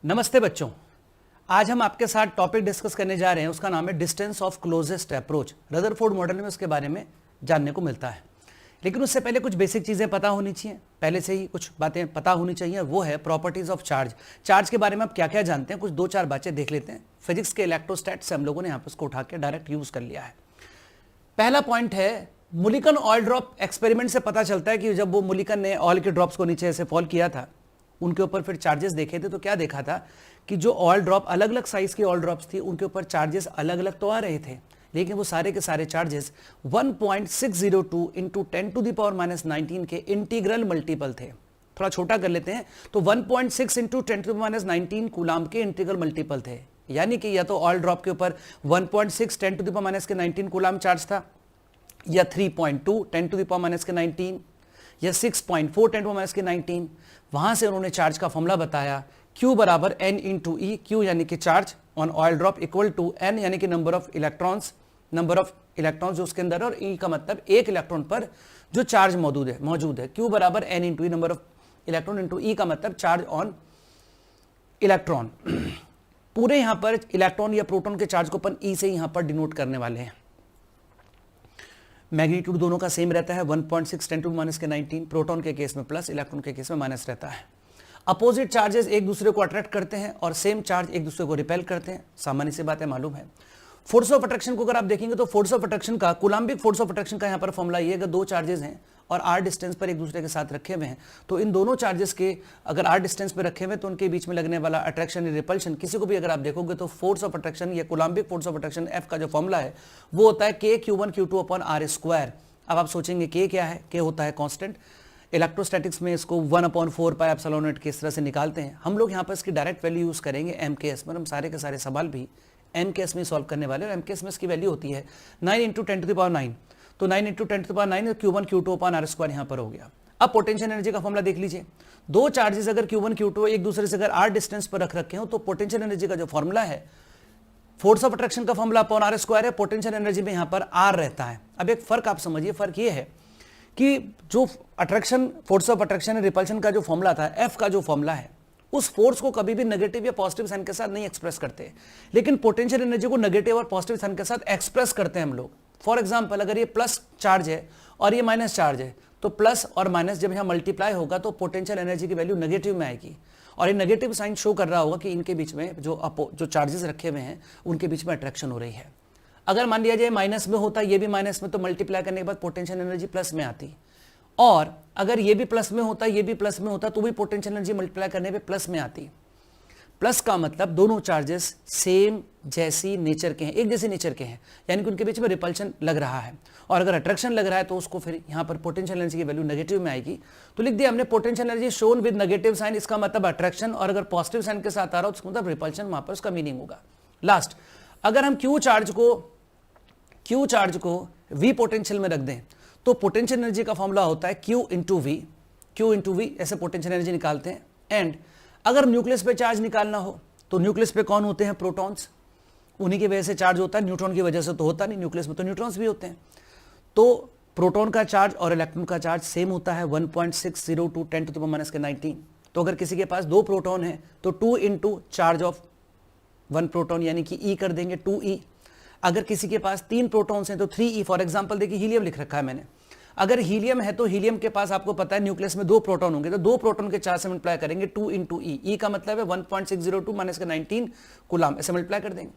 नमस्ते बच्चों, आज हम आपके साथ टॉपिक डिस्कस करने जा रहे हैं। उसका नाम है distance of closest approach. Rutherford model में उसके बारे में जानने को मिलता है, लेकिन उससे पहले कुछ बेसिक चीज़ें पता होनी चाहिए। पहले से ही कुछ बातें पता होनी चाहिए, वो है प्रॉपर्टीज ऑफ चार्ज। चार्ज के बारे में आप क्या क्या जानते हैं, कुछ दो चार बातें देख लेते हैं। फिजिक्स के इलेक्ट्रोस्टैट से हम लोगों ने यहाँ पर उसको उठा के डायरेक्ट यूज कर लिया है। पहला पॉइंट है, मुलिकन ऑयल ड्रॉप एक्सपेरिमेंट से पता चलता है कि जब वो मुलिकन ने ऑयल के ड्रॉप्स को नीचे ऐसे फॉल किया था, उनके ऊपर फिर चार्जेस देखे थे, तो क्या देखा था कि जो ऑयल ड्रॉप अलग अलग साइज की ऑयल ड्रॉप्स थी, उनके ऊपर चार्जेस अलग अलग तो आ रहे थे, लेकिन वो सारे के सारे चार्जेस 1.602 इंटू 10⁻⁻19 के इंटीग्रल मल्टीपल थे। थोड़ा छोटा कर लेते हैं, तो 1.6 इंटू 10⁻⁻19 कूलाम के इंटीग्रल मल्टीपल थे। यानी कि या तो ऑयल ड्रॉप के ऊपर 1.6 10⁻⁻19 कूलाम चार्ज था, या 3.2 10⁻⁻19, या 6.4 10⁻⁻19। वहां से उन्होंने चार्ज का फॉर्मूला बताया, Q बराबर N इंटू ई। Q यानी कि charge on oil drop equal to N यानी कि नंबर ऑफ इलेक्ट्रॉन्स जो उसके अंदर है, और E का मतलब एक इलेक्ट्रॉन पर जो चार्ज मौजूद है। Q बराबर N into E, number of electron into E का मतलब चार्ज ऑन इलेक्ट्रॉन। पूरे यहां पर इलेक्ट्रॉन या प्रोटॉन के चार्ज को अपन E से यहां पर डिनोट करने वाले हैं। मैग्नीट्यूड दोनों का सेम रहता है, 1.6 10⁻⁻19। प्रोटॉन के केस में प्लस, इलेक्ट्रॉन के केस में माइनस रहता है। अपोजिट चार्जेस एक दूसरे को अट्रैक्ट करते हैं और सेम चार्ज एक दूसरे को रिपेल करते हैं। सामान्य सी बात है, मालूम है। फोर्स ऑफ अट्रैक्शन को अगर आप देखेंगे तो फोर्स ऑफ अट्रैक्शन का, कूलाम्बिक फोर्स ऑफ अट्रैक्शन का यहाँ पर फॉर्मूला ये है, अगर दो चार्जेस हैं और r डिस्टेंस पर एक दूसरे के साथ रखे हुए हैं, तो इन दोनों चार्जेस के अगर r डिस्टेंस पर रखे हुए हैं तो उनके बीच में लगने वाला अट्रैक्शन या रिपल्शन, किसी को भी अगर आप देखोगे तो फोर्स ऑफ अट्रैक्शन या coulombic force of attraction F का जो फॉर्मूला है वो होता है k Q1 Q2 upon r square. अब आप सोचेंगे k क्या है, k होता है कांस्टेंट। इलेक्ट्रोस्टैटिक्स में इसको 1/4 पाई एप्सिलॉन नॉट के इस तरह से निकालते हैं। हम लोग यहाँ पर इसकी डायरेक्ट वैल्यू यूज करेंगे MKS में। हम सारे के सारे सवाल भी MKS में सॉल्व करने वाले हैं, और MKS में इसकी वैल्यू होती है 9 इंटू 10⁻⁹। तो 9 into 10⁻⁹ Q1 Q2 upon r square यहाँ पर हो गया। अब पोटेंशियल एनर्जी का फॉर्मूला देख लीजिए। दो चार्जेस अगर Q1 Q2 एक दूसरे से अगर r डिस्टेंस पर रख रखे हो, तो पोटेंशियल एनर्जी का जो फॉर्मूला है, फोर्स ऑफ अट्रैक्शन का फॉर्मूला अपॉन r स्क्वायर है, पोटेंशियल एनर्जी में यहाँ पर r रहता है। अब एक फर्क आप समझिए, फर्क ये है कि जो attraction, force of attraction repulsion का जो फॉर्मूला था, F का जो फॉर्मूला है, उस फोर्स को कभी भी नेगेटिव या पॉजिटिव साइन के साथ नहीं एक्सप्रेस करते, लेकिन पोटेंशियल एनर्जी को नेगेटिव और पॉजिटिव साइन के साथ एक्सप्रेस करते हैं हम लोग। फॉर एग्जांपल, अगर ये प्लस चार्ज है और ये माइनस चार्ज है, तो प्लस और माइनस जब यहाँ मल्टीप्लाई होगा तो पोटेंशियल एनर्जी की वैल्यू नेगेटिव में आएगी, और ये नेगेटिव साइन शो कर रहा होगा कि इनके बीच में जो चार्जेस रखे हुए हैं उनके बीच में अट्रैक्शन हो रही है। अगर मान लिया जाए माइनस में होता, ये भी माइनस में, तो मल्टीप्लाई करने के बाद पोटेंशियल एनर्जी प्लस में आती, और अगर ये भी प्लस में होता, ये भी प्लस में होता, तो भी पोटेंशियल एनर्जी मल्टीप्लाई करने पे प्लस में आती। प्लस का मतलब दोनों चार्जेस सेम जैसी नेचर के हैं, एक जैसे नेचर के हैं, यानी कि उनके बीच में रिपल्शन लग रहा है, और अगर अट्रैक्शन लग रहा है तो उसको फिर यहाँ पर पोटेंशियल एनर्जी की वैल्यू नेगेटिव में आएगी। तो लिख दिया हमने potential energy shown with negative sign, इसका मतलब अट्रैक्शन, और अगर पॉजिटिव साइन के साथ आ रहा हो तो उसका मतलब रिपल्शन, वहां पर उसका मीनिंग होगा। लास्ट, अगर हम Q चार्ज को V पोटेंशियल में रख दें, तो पोटेंशियल एनर्जी का फॉर्मूला होता है Q इंटू वी, ऐसे पोटेंशियल एनर्जी निकालते हैं। एंड अगर न्यूक्लियस पे चार्ज निकालना हो, तो न्यूक्लियस पे कौन होते हैं, प्रोटॉन्स, उन्हीं की वजह से चार्ज होता है, न्यूट्रॉन की वजह से तो होता नहीं, न्यूक्लियस में तो न्यूट्रॉन्स भी होते हैं। तो प्रोटॉन का चार्ज और इलेक्ट्रॉन का चार्ज सेम होता है, 1.602 10⁻⁻19। तो अगर किसी के पास दो प्रोटॉन है तो 2 इंटू चार्ज ऑफ 1 प्रोटॉन यानी कि E कर देंगे, 2E। अगर किसी के पास 3 प्रोटॉन्स हैं तो 3E। फॉर एग्जांपल देखिए, हीलियम लिख रखा है मैंने। अगर हीलियम है तो हीलियम के पास आपको पता है न्यूक्लियस में 2 प्रोटॉन होंगे, तो 2 प्रोटॉन के चार्ज से मल्टीप्लाई करेंगे 2 इंटू E। E का मतलब है 1.602 - कूलाम, ऐसे मल्टीप्लाई कर देंगे।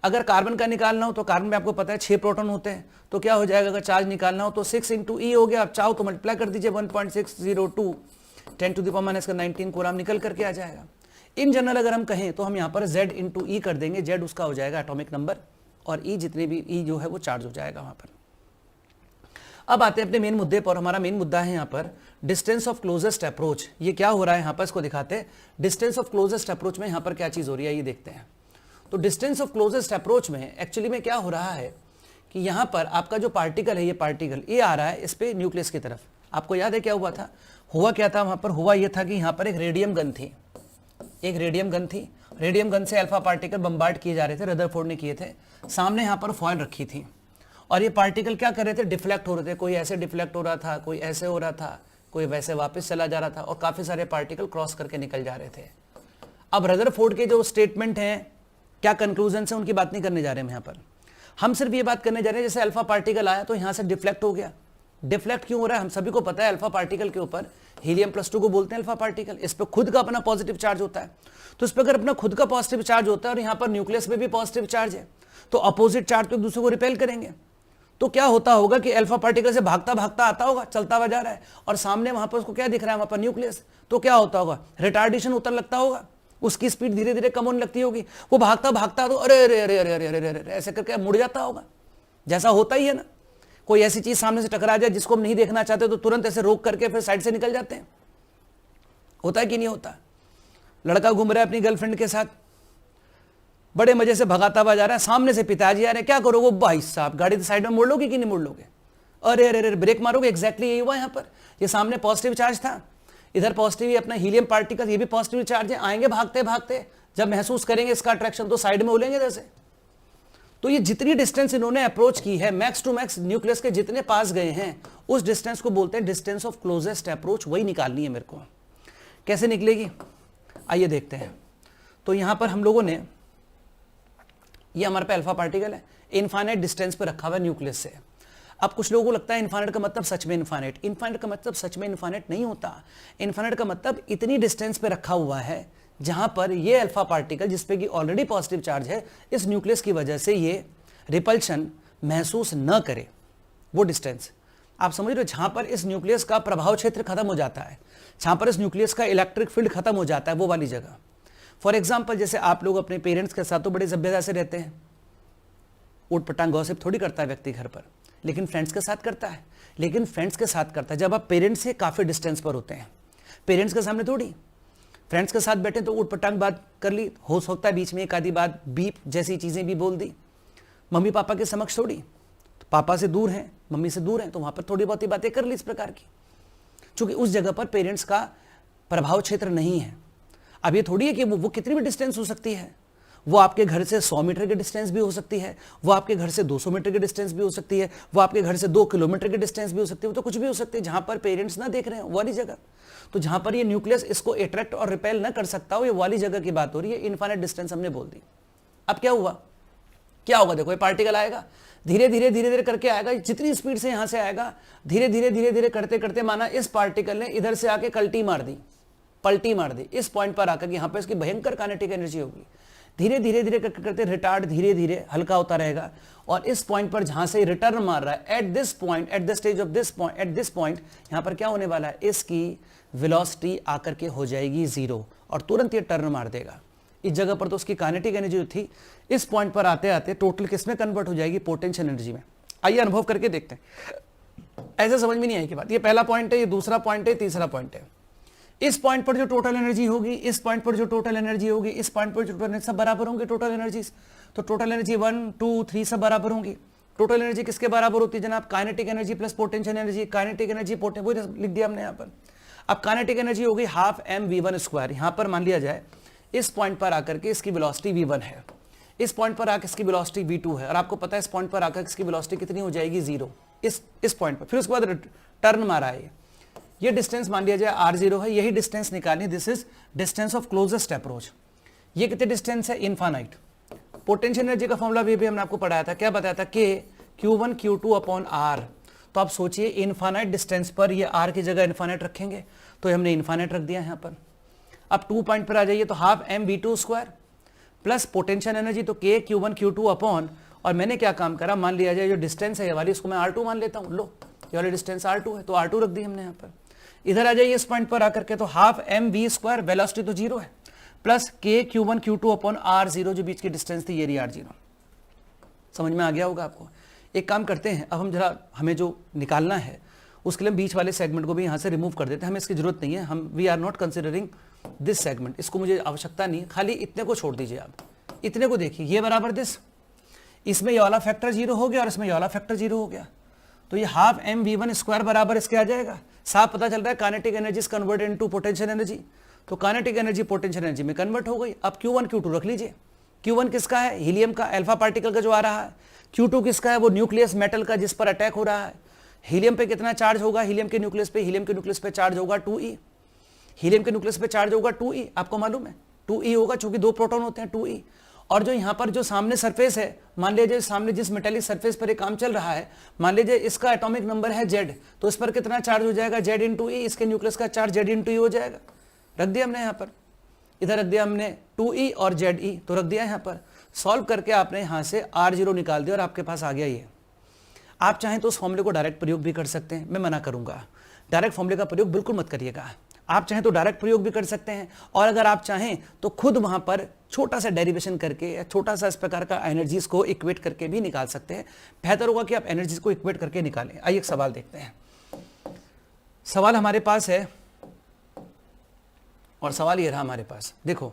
अगर कार्बन का निकालना हो तो कार्बन में आपको पता है 6 प्रोटॉन होते हैं, तो क्या हो जाएगा, अगर चार्ज निकालना हो तो 6 इंटू E हो गया। आप चाहो तो मल्टीप्लाई कर दीजिए, 1.602 10⁻⁻19 कूलाम निकल करके आ जाएगा। इन जनरल अगर हम कहें तो हम यहाँ पर Z इंटू E कर देंगे, Z उसका हो जाएगा एटॉमिक नंबर, और E जितने भी E जो है वो चार्ज हो जाएगा वहां पर। अब आते हैं अपने मेन मुद्दे पर। हमारा मेन मुद्दा है यहाँ पर डिस्टेंस ऑफ क्लोजेस्ट अप्रोच। ये क्या हो रहा है यहाँ पर, इसको दिखाते हैं। डिस्टेंस ऑफ क्लोजेस्ट अप्रोच में यहाँ पर क्या चीज हो रही है ये देखते हैं। तो डिस्टेंस ऑफ क्लोजेस्ट अप्रोच में एक्चुअली में क्या हो रहा है कि यहाँ पर आपका जो पार्टिकल है, ये पार्टिकल ये आ रहा है इस पे न्यूक्लियस की तरफ। आपको याद है क्या हुआ था, हुआ क्या था वहां पर, हुआ ये था कि यहाँ पर एक रेडियम गन थी, रेडियम गन से अल्फा पार्टिकल बम्बार्ड किए जा रहे थे, रदरफोर्ड ने किए थे। सामने यहाँ पर फॉयल रखी थी, और ये पार्टिकल क्या कर रहे थे, डिफ्लेक्ट हो रहे थे। कोई ऐसे डिफ्लेक्ट हो रहा था, कोई ऐसे हो रहा था, कोई वैसे वापस चला जा रहा था, और काफी सारे पार्टिकल क्रॉस करके निकल जा रहे थे। अब रदरफोर्ड के जो स्टेटमेंट हैं, क्या कंक्लूजन है, उनकी बात नहीं करने जा रहे हम यहाँ पर। हम सिर्फ ये बात करने जा रहे हैं जैसे अल्फा पार्टिकल आया तो यहाँ से डिफ्लेक्ट हो गया। डिफ्लेक्ट क्यों हो रहा है, हम सभी को पता है अल्फा पार्टिकल के ऊपर हीलियम+2 को बोलते हैं अल्फा पार्टिकल। इस पर खुद का अपना पॉजिटिव चार्ज होता है, तो इस पर अगर अपना खुद का पॉजिटिव चार्ज होता है और यहाँ पर न्यूक्लियस में भी पॉजिटिव चार्ज है, तो अपोजिट चार्ज तो एक दूसरे को रिपेल करेंगे। तो क्या होता होगा कि अल्फा पार्टिकल से भागता भागता आता होगा, चलता हुआ जा रहा है, और सामने वहां पर उसको क्या दिख रहा है, वहां पर न्यूक्लियस। तो क्या होता होगा, रिटार्डेशन उतर लगता होगा, उसकी स्पीड धीरे धीरे कम होने लगती होगी। वो भागता भागता तो अरे अरे अरे अरे अरे अरे ऐसे करके मुड़ जाता होगा। जैसा होता ही है ना, कोई ऐसी चीज सामने से टकरा जाए जिसको हम नहीं देखना चाहते तो तुरंत ऐसे रोक करके फिर साइड से निकल जाते हैं। होता है कि नहीं होता। लड़का घूम रहा है अपनी गर्लफ्रेंड के साथ, बड़े मजे से भगाता हुआ जा रहा है, सामने से पिताजी आ रहे हैं, क्या करोगे भाई साहब, गाड़ी तो साइड में मोड़ लोगे कि नहीं मोड़ लोगे, अरे अरे अरे ब्रेक मारोगे। एग्जैक्टली यही हुआ यहाँ पर। ये सामने पॉजिटिव चार्ज था, इधर पॉजिटिव ही अपना हीलियम पार्टिकल, ये भी पॉजिटिव चार्ज है, आएंगे भागते भागते, जब महसूस करेंगे इसका अट्रैक्शन तो साइड में उलेंगे जैसे। तो ये जितनी डिस्टेंस इन्होंने अप्रोच की है, मैक्स टू मैक्स न्यूक्लियस के जितने पास गए हैं, उस डिस्टेंस को बोलते हैं डिस्टेंस ऑफ क्लोजेस्ट अप्रोच। वही निकालनी है मेरे को। कैसे निकलेगी, आइए देखते हैं। तो यहां पर हम लोगों ने, ये हमारे पे अल्फा पार्टिकल है, इनफाइनाइट डिस्टेंस पे रखा हुआ है न्यूक्लियस से। अब कुछ लोगों को लगता है इनफाइनाइट का मतलब सच में इनफाइनाइट। इनफाइनाइट का मतलब सच में इनफाइनाइट नहीं होता। इनफाइनाइट का मतलब इतनी डिस्टेंस पे रखा हुआ है जहां पर ये अल्फा पार्टिकल, जिसपे कि ऑलरेडी पॉजिटिव चार्ज है, इस न्यूक्लियस की वजह से ये रिपल्शन महसूस न करे। वो डिस्टेंस आप समझ रहे हो, जहां पर इस न्यूक्लियस का प्रभाव क्षेत्र खत्म हो जाता है, जहां पर इस न्यूक्लियस का इलेक्ट्रिक फील्ड खत्म हो जाता है, वो वाली जगह। फॉर एग्जाम्पल, जैसे आप लोग अपने पेरेंट्स के साथ तो बड़े सभ्यता से रहते हैं, ऊट पटांग गॉसिप थोड़ी करता है व्यक्ति घर पर, लेकिन फ्रेंड्स के साथ करता है। लेकिन फ्रेंड्स के साथ करता है जब आप पेरेंट्स से काफ़ी डिस्टेंस पर होते हैं, पेरेंट्स के सामने थोड़ी। फ्रेंड्स के साथ बैठे तो ऊट पटांग बात कर ली, हो सकता है बीच में एक आधी बात बीप जैसी चीज़ें भी बोल दी। मम्मी पापा के समक्ष थोड़ी, तो पापा से दूर हैं, मम्मी से दूर हैं, तो वहाँ पर थोड़ी बहुत ही बातें कर ली इस प्रकार की, क्योंकि उस जगह पर पेरेंट्स का प्रभाव क्षेत्र नहीं है। अब ये थोड़ी है कि वो कितनी भी डिस्टेंस हो सकती है, वो आपके घर से 100 मीटर की डिस्टेंस भी हो सकती है, वो आपके घर से 200 मीटर की डिस्टेंस भी हो सकती है, वो आपके घर से 2 किलोमीटर की डिस्टेंस भी हो सकती है, वो तो कुछ भी हो सकती है जहां पर पेरेंट्स ना देख रहे हैं, वो वाली जगह। तो जहां पर ये न्यूक्लियस इसको अट्रैक्ट और रिपेल ना कर सकता हो, ये वाली जगह की बात हो रही है। इनफाइनाइट डिस्टेंस हमने बोल दी। अब क्या हुआ, क्या होगा, देखो ये पार्टिकल आएगा, धीरे धीरे धीरे धीरे करके आएगा, जितनी स्पीड से यहां से आएगा, धीरे धीरे धीरे धीरे करते करते माना इस पार्टिकल ने इधर से आके पलटी मार दी इस पॉइंट पर आकर, यहां पर इसकी भयंकर काइनेटिक एनर्जी होगी। धीरे धीरे धीरे करते रिटार्ड धीरे धीरे हल्का होता रहेगा, और इस पॉइंट पर जहां से रिटर्न मार रहा है, at this point, at the stage of this point, at this point, यहां पर क्या होने वाला है, इसकी वेलोसिटी आकर के हो जाएगी 0 और तुरंत ये टर्न मार देगा। इस जगह पर तो उसकी काइनेटिक एनर्जी जो थी, इस पॉइंट पर आते आते टोटल किसमें कन्वर्ट हो जाएगी, पोटेंशियल एनर्जी में। आइए अनुभव करके देखते हैं। ऐसे समझ में नहीं आएगी बात। ये पहला पॉइंट है, ये दूसरा पॉइंट है, तीसरा पॉइंट है। इस पॉइंट पर जो टोटल एनर्जी होगी, इस पॉइंट पर जो टोटल एनर्जी होगी, इस पॉइंट पर जो टोटल एनर्जी, सब बराबर होंगे टोटल एनर्जीज। तो टोटल एनर्जी 1, 2, 3 सब बराबर होंगी। टोटल एनर्जी किसके बराबर होती है जनाब, kinetic energy plus potential energy. Kinetic energy वो लिख दिया हमने यहाँ पर। अब काइनेटिक एनर्जी होगी हाफ mv1²। यहाँ पर मान लिया जाए इस पॉइंट पर आकर के इसकी वेलोसिटी v1 है, इस पॉइंट पर आकर इसकी वेलोसिटी v2 है, और आपको पता है इस पॉइंट पर आकर इसकी वेलोसिटी कितनी हो जाएगी, 0 इस पॉइंट पर। फिर उसके बाद टर्न मारा है, ये डिस्टेंस मान लिया जाए r0 है, यही डिस्टेंस निकालनी, this is distance of closest approach. ये कितने डिस्टेंस है, इनफाइनाइट। पोटेंशियल एनर्जी का फॉर्मूला भी हमने आपको पढ़ाया था, क्या बताया था, K Q1 Q2 upon R। तो आप सोचिए इनफाइनाइट डिस्टेंस पर ये R की जगह इनफाइनाइट रखेंगे, तो हमने इनफाइनाइट रख दिया यहाँ पर। अब 2 पॉइंट पर आ जाइए, तो half mv2² plus potential energy, तो K Q1 Q2 अपॉन, और मैंने क्या काम करा, मान लिया जाए जो डिस्टेंस है ये वाली, इसको मैं R2 मान लेता हूँ। लो ये वाली डिस्टेंस R2 है, तो R2 रख दी हमने यहाँ पर। इधर आ जाइए इस पॉइंट पर आकर के, तो हाफ mv², वेलोसिटी तो 0 है, plus K Q1 Q2 upon R0, जो बीच की डिस्टेंस थी ये रही R0। समझ में आ गया होगा आपको। एक काम करते हैं, अब हम जरा, हमें जो निकालना है उसके लिए बीच वाले सेगमेंट को भी यहाँ से रिमूव कर देते हैं, हमें इसकी जरूरत नहीं है। हम we are not considering this segment, इसको मुझे आवश्यकता नहीं है, खाली इतने को छोड़ दीजिए आप। इतने को देखिए, ये बराबर दिस, इसमें ये वाला फैक्टर 0 हो गया और इसमें ये वाला फैक्टर 0 हो गया, तो ये हाफ mv1² बराबर इसके आ जाएगा। साफ पता चल रहा है kinetic energy is converted into potential energy, तो काइनेटिक एनर्जी पोटेंशियल एनर्जी में कन्वर्ट हो गई। अब Q1 Q2 रख लीजिए। Q1 किसका है, हीलियम का, अल्फा पार्टिकल का जो आ रहा है। Q2 किसका है, वो न्यूक्लियस मेटल का जिस पर अटैक हो रहा है। हीलियम पे कितना चार्ज होगा, हीलियम के न्यूक्लियस पे चार्ज होगा 2e, हीलियम के न्यूक्लियस पे चार्ज होगा 2e, आपको मालूम है 2e होगा, चूंकि 2 प्रोटॉन होते हैं 2e। और जो यहाँ पर जो सामने सरफेस है, मान लीजिए सामने जिस मेटेलिक सरफेस पर ये काम चल रहा है, मान लीजिए इसका एटॉमिक नंबर है Z, तो इस पर कितना चार्ज हो जाएगा Z इंटू ई, इसके न्यूक्लियस का चार्ज Z इंटू ई हो जाएगा। रख दिया हमने यहाँ पर, इधर रख दिया हमने 2e और Ze, तो रख दिया यहाँ पर। सॉल्व करके आपने यहाँ से R0 निकाल दिया और आपके पास आ गया ये। आप चाहें तो उस फॉर्मूले को डायरेक्ट प्रयोग भी कर सकते हैं, मैं मना करूंगा, डायरेक्ट फॉर्मूले का प्रयोग बिल्कुल मत करिएगा। आप चाहें तो डायरेक्ट प्रयोग भी कर सकते हैं, और अगर आप चाहें तो खुद वहां पर छोटा सा डेरिवेशन करके या छोटा सा इस प्रकार का एनर्जीज को इक्वेट करके भी निकाल सकते हैं। बेहतर होगा कि आप एनर्जीज को इक्वेट करके निकालें। आइए एक सवाल देखते हैं। सवाल हमारे पास है, और सवाल ये रहा हमारे पास। देखो,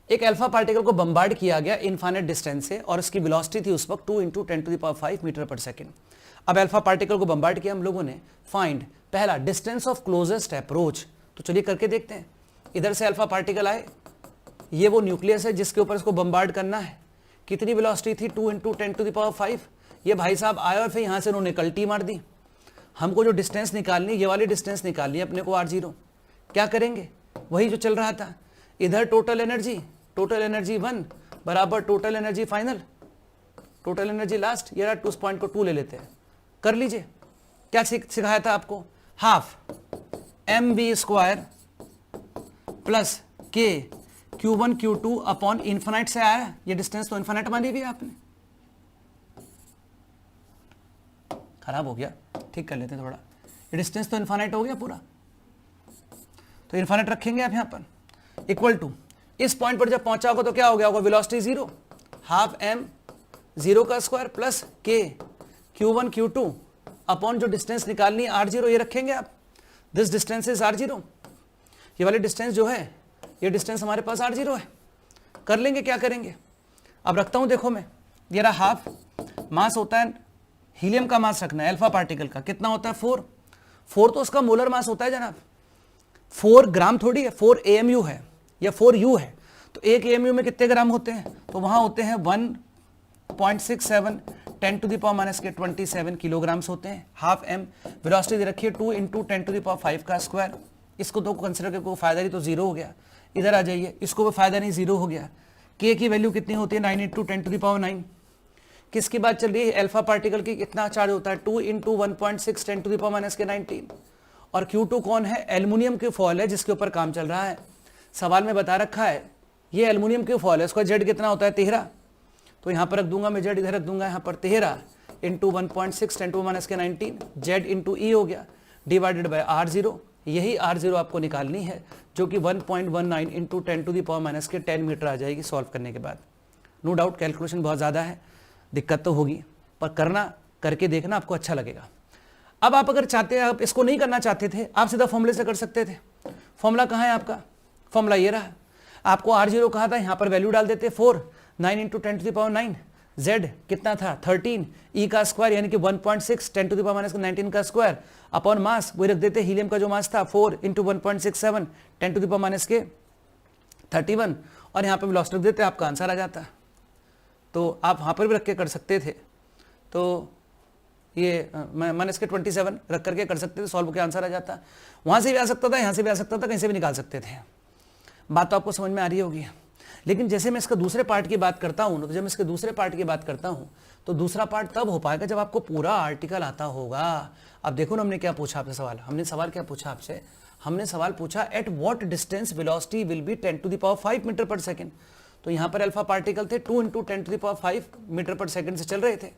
एक अल्फा पार्टिकल को बम्बार्ड किया गया इनफाइनाइट डिस्टेंस से, और उसकी वेलोसिटी थी उस वक्त 2 × 10⁵ मीटर पर सेकेंड। अब अल्फा पार्टिकल को बम्बार्ड किया हम लोगों ने, फाइंड पहला डिस्टेंस ऑफ क्लोजेस्ट अप्रोच। तो चलिए करके देखते हैं। इधर से अल्फा पार्टिकल आए, ये वो न्यूक्लियस है जिसके ऊपर इसको बम्बार्ड करना है। कितनी वेलोसिटी थी? 2 × 10⁵। ये भाई साहब आए और फिर यहाँ से उन्होंने कल्टी मार दी। हमको जो डिस्टेंस निकालनी, ये वाली डिस्टेंस निकालनी है अपने को R0। क्या करेंगे? वही जो चल रहा था, इधर टोटल एनर्जी 1 बराबर total energy final, total energy last. ये रहा, उस पॉइंट को 2 ले लेते हैं, कर लीजिए। क्या सिखाया था आपको? Half mv² plus k Q1 Q2 upon infinite से आया। ये डिस्टेंस तो इन्फिनाइट मानी हुई आपने, खराब हो गया, ठीक कर लेते हैं थोड़ा। ये डिस्टेंस तो इन्फिनाइट हो गया पूरा, तो इन्फिनाइट रखेंगे आप यहाँ पर, इक्वल टू इस पॉइंट पर जब पहुंचा होगा तो क्या हो गया होगा? वेलोसिटी 0, हाफ m 0 का square plus k Q1 Q2 upon जो डिस्टेंस निकालनी R0, ये रखेंगे आप। This distance is R0। ये वाली डिस्टेंस जो है, ये डिस्टेंस हमारे पास R0 है। कर लेंगे, क्या करेंगे? अब रखता हूं, देखो मैं, ये रहा हाफ, मास होता है हीलियम का मास रखना है अल्फा पार्टिकल का, कितना होता है? 4 तो उसका मोलर मास होता है जनाब, 4 ग्राम थोड़ी है, 4 AMU है या 4 U है। तो एक AMU में कितने ग्राम होते हैं? तो वहां होते हैं 1.67 10⁻⁻27 किलोग्राम्स होते हैं। हाफ m, वेलोसिटी दे रखी है 2 × 10⁵ का स्क्वायर। इसको तो कंसिडर करके कोई फायदा नहीं, तो 0 हो गया। इधर आ जाइए, इसको भी फायदा नहीं, 0 हो गया। k की वैल्यू कितनी होती है? 9 × 10⁹। किसकी बात चल रही है? अल्फा पार्टिकल की। कितना चार्ज होता है? 2 × 1.6 10⁻⁻⁹। और Q2 कौन है? एल्युमिनियम की फॉयल है जिसके ऊपर काम चल रहा है। सवाल में बता रखा है ये एल्युमिनियम की फॉयल है, इसका Z कितना होता है? 13। तो यहाँ पर रख दूंगा मैं Z, इधर रख दूंगा यहाँ पर 13 × 1.6 10⁻⁻⁹ Z इंटू ई हो गया, डिवाइडेड बाय R0। यही R0 आपको निकालनी है, जो कि 1.19 × 10⁻⁻10 मीटर आ जाएगी सॉल्व करने के बाद। नो डाउट कैलकुलेशन बहुत ज़्यादा है, दिक्कत तो होगी, पर करके देखना, आपको अच्छा लगेगा। अब आप अगर चाहते हैं, आप इसको नहीं करना चाहते थे, आप सीधा फॉर्मूले से कर सकते थे। फॉर्मूला कहाँ है आपका? फॉर्मूला ये रहा। आपको R0 कहा था, यहाँ पर वैल्यू डाल देते 4, 9 × 10⁹, Z कितना था? 13, E का स्क्वायर यानी कि 1.6 10⁻⁻19 का स्क्वायर अपॉन मास, वही रख देते, हीलियम का जो मास था 4 × 1.67 10⁻31, और यहाँ पे वेलोसिटी रख देते, आपका आंसर आ जाता। तो आप वहाँ पर भी रख के कर सकते थे, तो ये -27 रख करके कर सकते थे, सॉल्व के आंसर आ जाता। वहाँ से भी आ सकता था, यहाँ से भी आ सकता था, कहीं से भी निकाल सकते थे। बात तो आपको समझ में आ रही होगी। लेकिन जैसे मैं इसका दूसरे पार्ट की बात करता हूँ, तो जब मैं इसके दूसरे पार्ट की बात करता हूँ, तो दूसरा पार्ट तब हो पाएगा जब आपको पूरा आर्टिकल आता होगा। अब देखो ना, हमने क्या पूछा आपसे सवाल, हमने सवाल क्या पूछा आपसे? हमने सवाल पूछा at what distance velocity will be 10⁵ metre पर सेकेंड। तो यहाँ पर अल्फा पार्टिकल थे 2 × 10⁵ मीटर पर सेकेंड से चल रहे थे।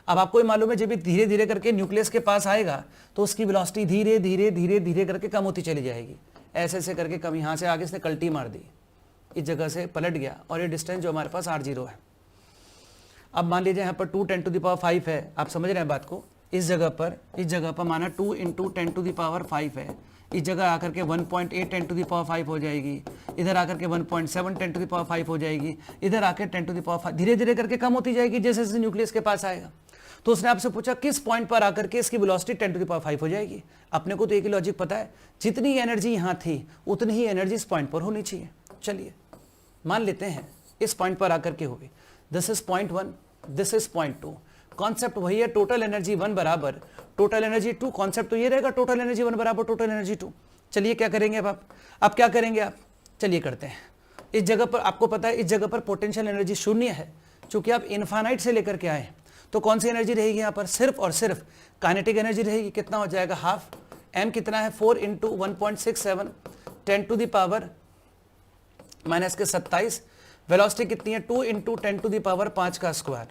अब आपको ये मालूम है, जब धीरे धीरे करके न्यूक्लियस के पास आएगा तो उसकी वेलोसिटी धीरे धीरे धीरे धीरे करके कम होती चली जाएगी, ऐसे ऐसे करके कम। यहाँ से आगे इसने कल्टी मार दी, इस जगह से पलट गया, और ये डिस्टेंस जो हमारे पास R0 है। अब मान लीजिए यहाँ पर 2 × 10⁵ है, आप समझ रहे हैं बात को। इस जगह पर माना 2 × 10⁵ है, इस जगह आकर के 1.8 10⁵ हो जाएगी, इधर आकर के 1.7 10⁵ हो जाएगी, इधर आकर 10⁵ धीरे धीरे करके कम होती जाएगी जैसे जैसे न्यूक्लियस के पास आएगा। तो उसने आपसे पूछा किस पॉइंट पर आकर के इसकी वेलोसिटी 10⁵ हो जाएगी। अपने को तो एक ही लॉजिक पता है, जितनी एनर्जी यहाँ थी उतनी ही एनर्जी इस पॉइंट पर होनी चाहिए। चलिए मान लेते हैं इस पॉइंट पर आकर के होगी। This is point 1, this is point 2। Concept वही है, टोटल एनर्जी 1 बराबर टोटल एनर्जी 2। कॉन्सेप्ट तो ये रहेगा, टोटल एनर्जी 1 बराबर टोटल एनर्जी 2। चलिए क्या करेंगे अब क्या करेंगे आप? चलिए करते हैं। इस जगह पर आपको पता है, इस जगह पर पोटेंशियल एनर्जी शून्य है, क्योंकि आप इन्फानाइट से लेकर के आए। तो कौन सी एनर्जी रहेगी यहाँ पर? सिर्फ और सिर्फ काइनेटिक एनर्जी रहेगी। कितना हो जाएगा? हाफ। m कितना है? 4 into 1.67 10 to the power minus के 27। वेलोसिटी कितनी है? 2 इंटू 10 टू द पावर 5 का square,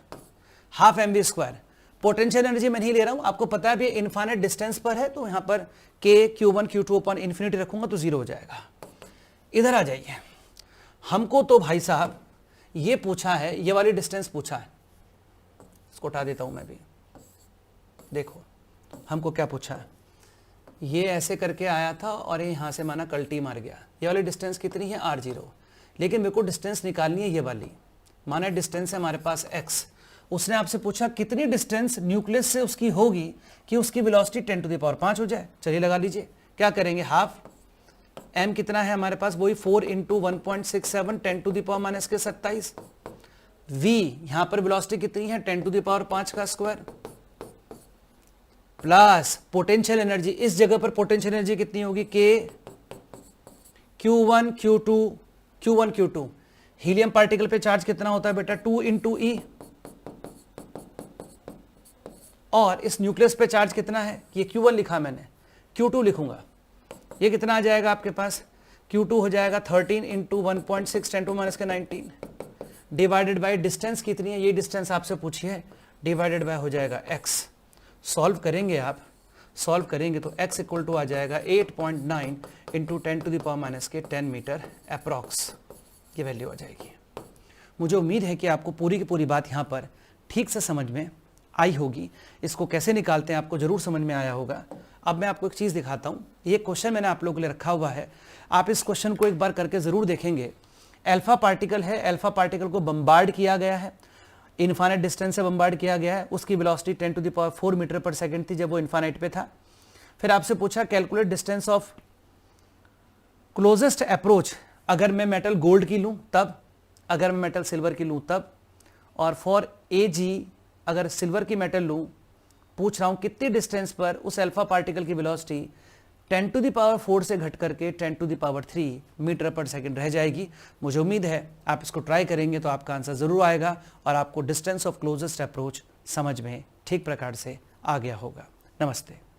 half mv square. Potential energy मैं नहीं ले रहा हूं, आपको पता है भी इन्फाइनाइट डिस्टेंस पर है, तो यहाँ पर k q1 q2 upon infinity रखूंगा तो 0 हो जाएगा। इधर आ जाइए, हमको तो भाई साहब ये पूछा है, ये वाली डिस्टेंस पूछा है, इसको उठा देता हूं मैं भी। देखो हमको क्या पूछा है, ये ऐसे करके आया था और ये यहाँ से माना कल्टी मार गया। ये वाली डिस्टेंस कितनी है? r0। लेकिन मेरे को डिस्टेंस निकालनी है ये वाली, माना डिस्टेंस है हमारे पास x। उसने आपसे पूछा कितनी डिस्टेंस न्यूक्लियस से उसकी होगी कि उसकी वेलोसिटी 10 टू द पावर 5 हो जाए। चलिए लगा लीजिए, क्या करेंगे? हाफ m कितना है हमारे पास? वही 4 into 1.67 10 to the power minus के 27। v यहां पर वेलोसिटी कितनी है? 10 टू द पावर 5 का स्क्वायर, प्लस पोटेंशियल एनर्जी, इस जगह पर पोटेंशियल एनर्जी कितनी होगी? k q1 q2। Helium particle पे चार्ज कितना होता है बेटा? 2 इंटू ई। और इस न्यूक्लियस पे चार्ज कितना है? ये q1 लिखा मैंने, q2 लिखूंगा। ये कितना आ जाएगा आपके पास? q2 हो जाएगा 13 इंटू 1.6 10 टू माइनस के 19 डिवाइडेड बाय डिस्टेंस कितनी है? ये डिस्टेंस आपसे पूछी है, डिवाइडेड बाय हो जाएगा x। सॉल्व करेंगे, आप सॉल्व करेंगे तो x इक्वल टू आ जाएगा 8.9 into 10 to the power minus के 10 मीटर अप्रॉक्स, ये वैल्यू आ जाएगी। मुझे उम्मीद है कि आपको पूरी की पूरी बात यहाँ पर ठीक से समझ में आई होगी। इसको कैसे निकालते हैं आपको जरूर समझ में आया होगा। अब मैं आपको एक चीज़ दिखाता हूँ, ये क्वेश्चन मैंने आप लोगों के लिए रखा हुआ है, आप इस क्वेश्चन को एक बार करके ज़रूर देखेंगे। अल्फा पार्टिकल है, अल्फा पार्टिकल को बम्बार्ड किया गया है, इन्फानाइट डिस्टेंस से बम्बार्ड किया गया है। उसकी velocity 10 to the power 4 metre पर सेकंड थी जब वो इन्फानाइट पे था। फिर आपसे पूछा calculate distance of closest approach, अगर मैं मेटल गोल्ड की लूँ तब, अगर मैं मेटल सिल्वर की लूँ तब, और फॉर Ag अगर सिल्वर की मेटल लूँ, पूछ रहा हूँ कितनी डिस्टेंस पर उस अल्फा पार्टिकल की वेलोसिटी 10 टू द पावर 4 से घट करके 10 टू द पावर 3 मीटर पर सेकंड रह जाएगी। मुझे उम्मीद है आप इसको ट्राई करेंगे तो आपका आंसर ज़रूर आएगा और आपको डिस्टेंस ऑफ क्लोजेस्ट अप्रोच समझ में ठीक प्रकार से आ गया होगा। नमस्ते।